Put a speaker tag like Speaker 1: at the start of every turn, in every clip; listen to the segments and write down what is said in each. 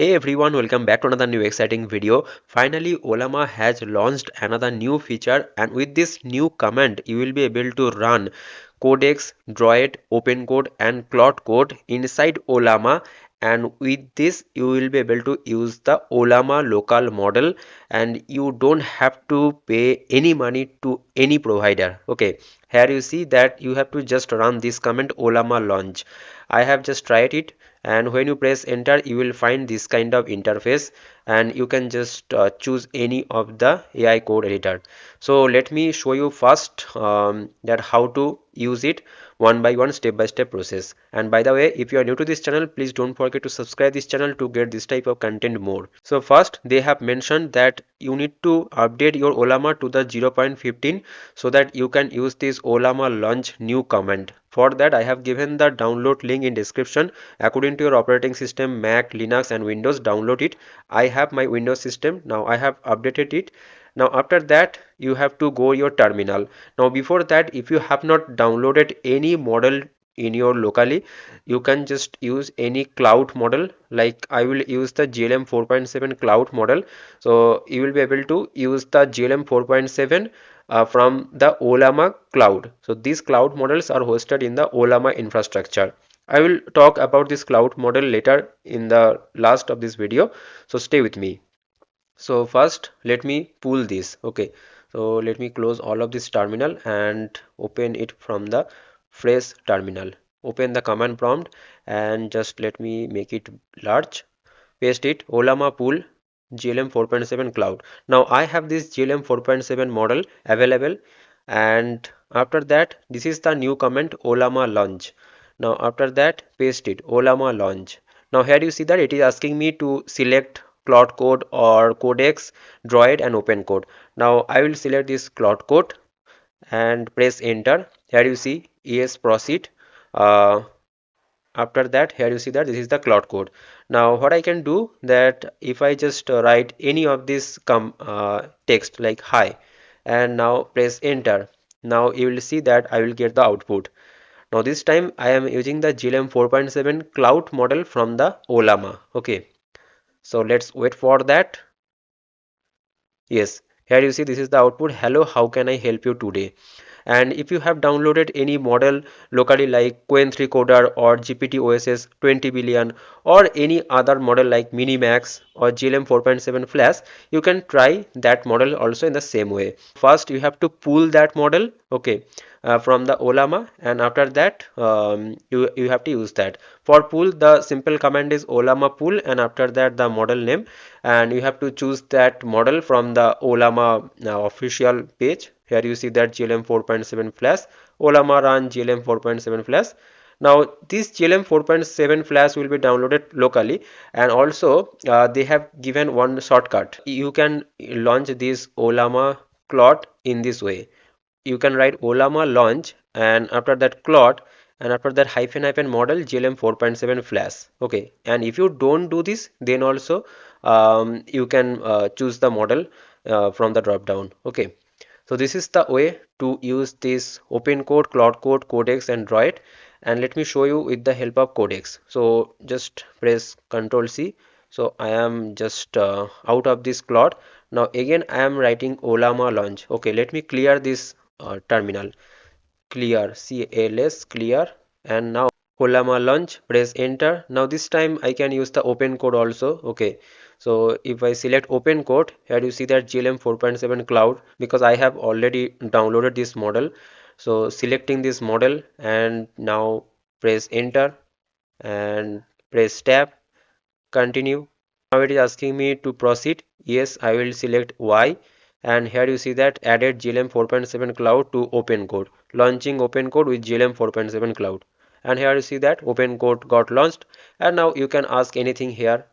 Speaker 1: Hey everyone, welcome back to another new exciting video. Finally, Ollama has launched another new feature, and with this new command, you will be able to run Codex, Droid, OpenCode, and Claude Code inside Ollama. And with this, you will be able to use the Ollama local model, and you don't have to pay any money to any provider. Okay, here you see that you have to just run this command Ollama launch. I have just tried it, and when you press enter you will find this kind of interface, and you can just choose any of the AI code editor. So let me show you first that how to use it one by one, step by step process. And by the way, if you are new to this channel, please don't forget to subscribe this channel to get this type of content more. So first they have mentioned that you need to update your Ollama to the 0.15 so that you can use this Ollama launch new command. For that I have given the download link in description. According to your operating system, Mac, Linux and Windows, download it. I have my Windows system. Now I have updated it. Now after that you have to go your terminal. Now before that, if you have not downloaded any model in your locally, you can just use any cloud model. Like I will use the GLM 4.7 cloud model. So you will be able to use the GLM 4.7 from the Ollama cloud. So these cloud models are hosted in the Ollama infrastructure. I will talk about this cloud model later in the last of this video, so stay with me. So first let me pull this. Okay, so let me close all of this terminal and open it from the fresh terminal. Open the command prompt and just let me make it large. Paste it, Ollama pool GLM 4.7 cloud. Now I have this GLM 4.7 model available, and after that this is the new command Ollama launch. Now after that paste it, Ollama launch. Now here you see that it is asking me to select Claude Code or Codex, Droid and OpenCode. Now I will select this Claude Code and press enter. Here you see yes, proceed. uh, After that here you see that this is the Claude Code. Now what I can do that if I just write any of this text like hi and now press enter, now you will see that I will get the output. Now this time I am using the GLM 4.7 cloud model from the Ollama. Okay, so let's wait for that. Yes, here you see this is the output. Hello, how can I help you today? And if you have downloaded any model locally like Qwen 3 Coder or GPT OSS 20 billion or any other model like Minimax or GLM 4.7 Flash, you can try that model also in the same way. First you have to pull that model, okay, from the Ollama, and after that you have to use that. For pull, the simple command is Ollama pull and after that the model name, and you have to choose that model from the Ollama official page. Here you see that GLM 4.7 Flash, Ollama run GLM 4.7 Flash. Now this GLM 4.7 Flash will be downloaded locally, and also they have given one shortcut. You can launch this Ollama Claude in this way. You can write Ollama launch and after that Claude and after that hyphen hyphen model GLM 4.7 Flash. Okay, and if you don't do this, then also you can choose the model from the drop down. Okay, so this is the way to use this OpenCode, Claude Code, Codex and Droid. And let me show you with the help of Codex. So just press Ctrl C. So I am just out of this Claude. Now again I am writing Ollama launch. Okay, let me clear this terminal. Clear, CLS, clear. And now Ollama launch, press enter. Now this time I can use the open code also. Okay, so if I select open code, here you see that GLM 4.7 cloud, because I have already downloaded this model. So selecting this model and now press enter and press tab, continue. Now it is asking me to proceed. Yes, I will select Y, and here you see that added GLM 4.7 cloud to OpenCode, launching OpenCode with GLM 4.7 cloud. And here you see that OpenCode got launched, and now you can ask anything here.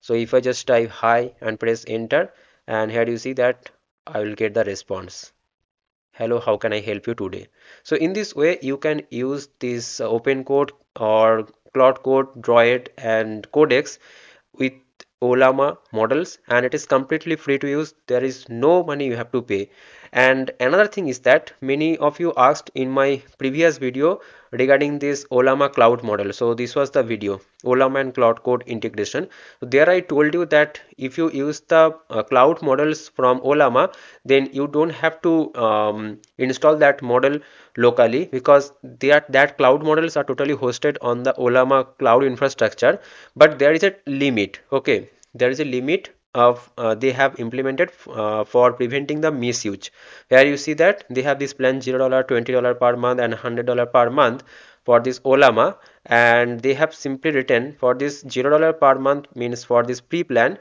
Speaker 1: So if I just type hi and press enter, and here you see that I will get the response. Hello, how can I help you today? So in this way you can use this OpenCode or Claude Code, Droid and Codex with Ollama models, and it is completely free to use. There is no money you have to pay. And another thing is that many of you asked in my previous video regarding this Ollama cloud model. So this was the video, Ollama and Cloud Code integration. So there I told you that if you use the cloud models from Ollama, then you don't have to install that model locally, because that cloud models are totally hosted on the Ollama cloud infrastructure. But there is a limit. Okay, there is a limit of they have implemented for preventing the misuse. Here you see that they have this plan $0, $20 per month and $100 per month for this Ollama, and they have simply written for this $0 per month, means for this pre-plan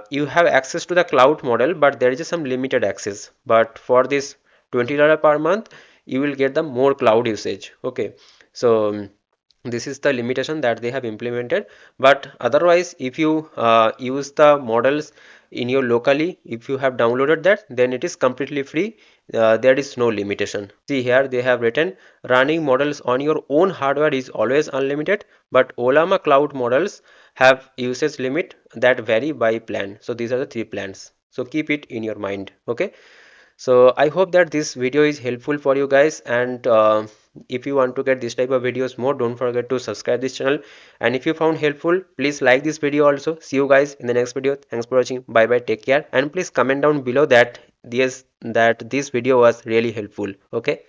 Speaker 1: you have access to the cloud model, but there is some limited access. But for this $20 per month you will get the more cloud usage. Okay, so this is the limitation that they have implemented. But otherwise, if you use the models in your locally, if you have downloaded that, then it is completely free. There is no limitation. See here they have written running models on your own hardware is always unlimited, but Ollama cloud models have usage limit that vary by plan. So these are the three plans, so keep it in your mind. Okay, so I hope that this video is helpful for you guys, and if you want to get this type of videos more, don't forget to subscribe this channel. And if you found helpful, please like this video also. See you guys in the next video. Thanks for watching. Bye bye, take care, and please comment down below that this video was really helpful. Okay.